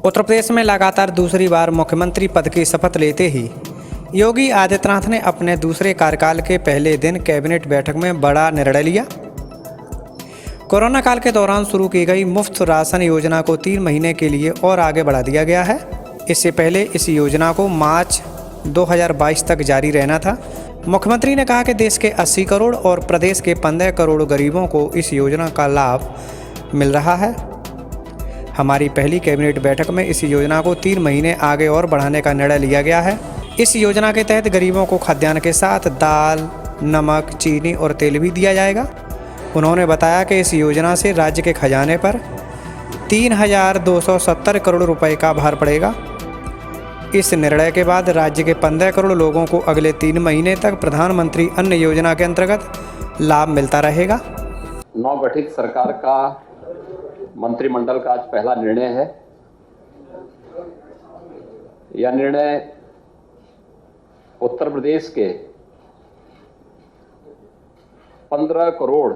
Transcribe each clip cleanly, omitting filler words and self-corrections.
उत्तर प्रदेश में लगातार दूसरी बार मुख्यमंत्री पद की शपथ लेते ही योगी आदित्यनाथ ने अपने दूसरे कार्यकाल के पहले दिन कैबिनेट बैठक में बड़ा निर्णय लिया। कोरोना काल के दौरान शुरू की गई मुफ्त राशन योजना को 3 महीने के लिए और आगे बढ़ा दिया गया है। इससे पहले इस योजना को मार्च 2022 तक जारी रहना था। मुख्यमंत्री ने कहा कि देश के 80 करोड़ और प्रदेश के 15 करोड़ गरीबों को इस योजना का लाभ मिल रहा है। हमारी पहली कैबिनेट बैठक में इस योजना को 3 महीने आगे और बढ़ाने का निर्णय लिया गया है। इस योजना के तहत गरीबों को खाद्यान्न के साथ दाल, नमक, चीनी और तेल भी दिया जाएगा। उन्होंने बताया कि इस योजना से राज्य के खजाने पर 3,270 करोड़ रुपए का भार पड़ेगा। इस निर्णय के बाद राज्य के 15 करोड़ लोगों को अगले 3 महीने तक प्रधानमंत्री अन्न योजना के अंतर्गत लाभ मिलता रहेगा। नवगठित सरकार का मंत्रिमंडल का आज पहला निर्णय है। यह निर्णय उत्तर प्रदेश के 15 करोड़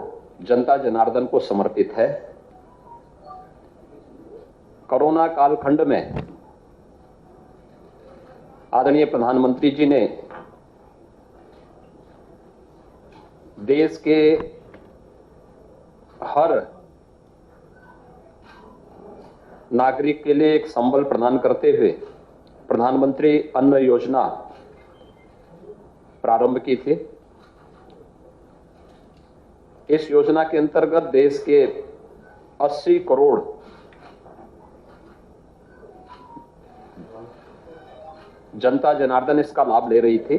जनता जनार्दन को समर्पित है। कोरोना कालखंड में आदरणीय प्रधानमंत्री जी ने देश के हर नागरिक के लिए एक संबल प्रदान करते हुए प्रधानमंत्री अन्न योजना प्रारंभ की थी। इस योजना के अंतर्गत देश के 80 करोड़ जनता जनार्दन इसका लाभ ले रही थी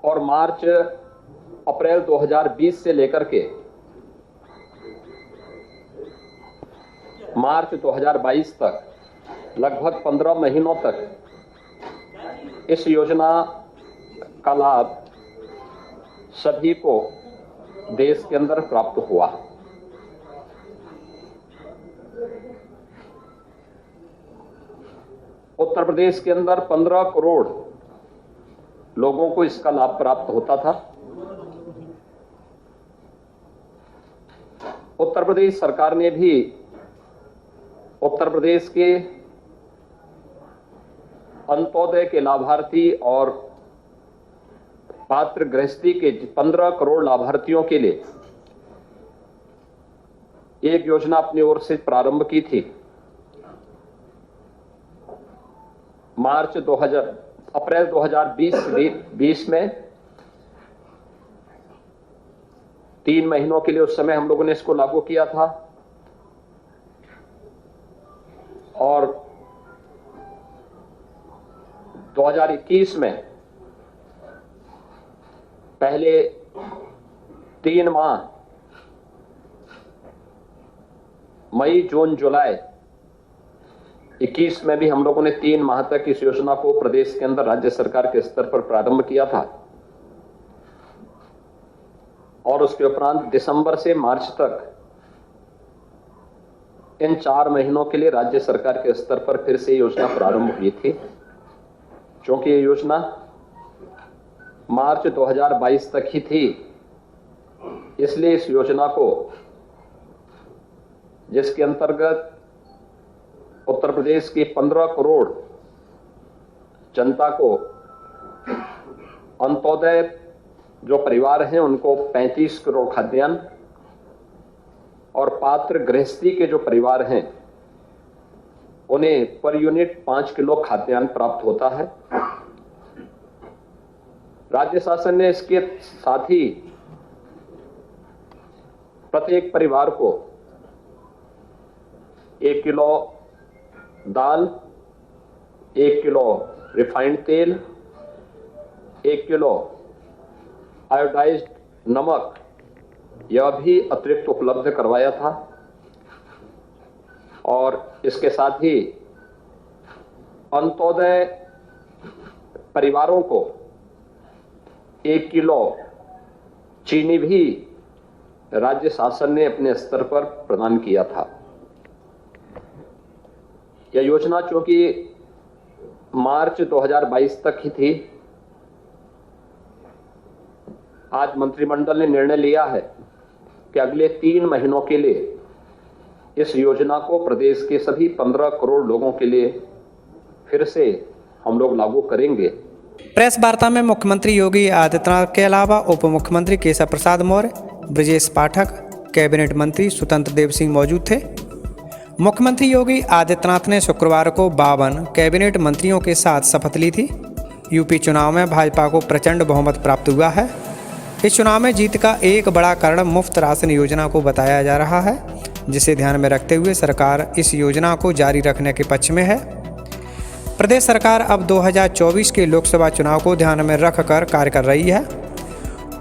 और अप्रैल 2020 से लेकर के मार्च 2022 तक लगभग 15 महीनों तक इस योजना का लाभ सभी को देश के अंदर प्राप्त हुआ। उत्तर प्रदेश के अंदर 15 करोड़ लोगों को इसका लाभ प्राप्त होता था। उत्तर प्रदेश सरकार ने भी उत्तर प्रदेश के अंत्योदय के लाभार्थी और पात्र गृहस्थी के 15 करोड़ लाभार्थियों के लिए एक योजना अपनी ओर से प्रारंभ की थी। अप्रैल 2020 में 3 महीनों के लिए उस समय हम लोगों ने इसको लागू किया था और 2021 में पहले 3 माह मई, जून, जुलाई 21 में भी हम लोगों ने 3 माह तक इस योजना को प्रदेश के अंदर राज्य सरकार के स्तर पर प्रारंभ किया था और उसके उपरांत दिसंबर से मार्च तक इन 4 महीनों के लिए राज्य सरकार के स्तर पर फिर से योजना प्रारंभ हुई थी। क्योंकि ये योजना मार्च 2022 तक ही थी, इसलिए इस योजना को, जिसके अंतर्गत उत्तर प्रदेश की 15 करोड़ जनता को अंत्योदय जो परिवार हैं उनको 35 करोड़ खाद्यान्न और पात्र गृहस्थी के जो परिवार हैं उन्हें पर यूनिट 5 किलो खाद्यान्न प्राप्त होता है। राज्य शासन ने इसके साथ ही प्रत्येक परिवार को 1 किलो दाल, 1 किलो रिफाइंड तेल, 1 किलो आयोडाइज्ड नमक यह भी अतिरिक्त उपलब्ध करवाया था और इसके साथ ही अंत्योदय परिवारों को 1 किलो चीनी भी राज्य शासन ने अपने स्तर पर प्रदान किया था। यह योजना चूंकि मार्च 2022 तक ही थी, आज मंत्रिमंडल ने निर्णय लिया है कि अगले 3 महीनों के लिए इस योजना को प्रदेश के सभी 15 करोड़ लोगों के लिए फिर से हम लोग लागू करेंगे। प्रेस वार्ता में मुख्यमंत्री योगी आदित्यनाथ के अलावा उप मुख्यमंत्री केशव प्रसाद मौर्य, ब्रजेश पाठक, कैबिनेट मंत्री स्वतंत्र देव सिंह मौजूद थे। मुख्यमंत्री योगी आदित्यनाथ ने शुक्रवार को 52 कैबिनेट मंत्रियों के साथ शपथ ली थी। यूपी चुनाव में भाजपा को प्रचंड बहुमत प्राप्त हुआ है। इस चुनाव में जीत का एक बड़ा कारण मुफ्त राशन योजना को बताया जा रहा है, जिसे ध्यान में रखते हुए सरकार इस योजना को जारी रखने के पक्ष में है। प्रदेश सरकार अब 2024 के लोकसभा चुनाव को ध्यान में रखकर कार्य कर रही है।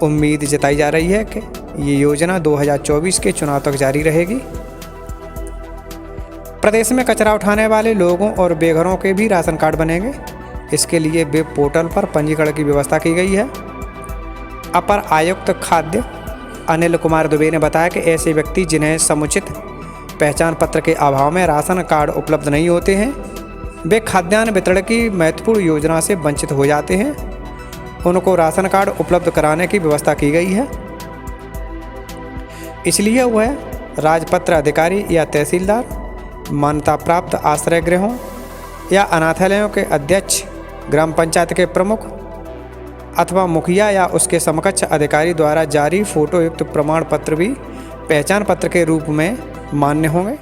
उम्मीद जताई जा रही है कि ये योजना 2024 के चुनाव तक जारी रहेगी। प्रदेश में कचरा उठाने वाले लोगों और बेघरों के भी राशन कार्ड बनेंगे। इसके लिए वेब पोर्टल पर पंजीकरण की व्यवस्था की गई है। अपर आयुक्त खाद्य अनिल कुमार दुबे ने बताया कि ऐसे व्यक्ति जिन्हें समुचित पहचान पत्र के अभाव में राशन कार्ड उपलब्ध नहीं होते हैं, वे खाद्यान्न वितरण की महत्वपूर्ण योजना से वंचित हो जाते हैं। उनको राशन कार्ड उपलब्ध कराने की व्यवस्था की गई है। इसलिए वह राजपत्र अधिकारी या तहसीलदार, मान्यता प्राप्त आश्रय गृहों या अनाथालयों के अध्यक्ष, ग्राम पंचायत के प्रमुख अथवा मुखिया या उसके समकक्ष अधिकारी द्वारा जारी फोटोयुक्त प्रमाण पत्र भी पहचान पत्र के रूप में मान्य होंगे।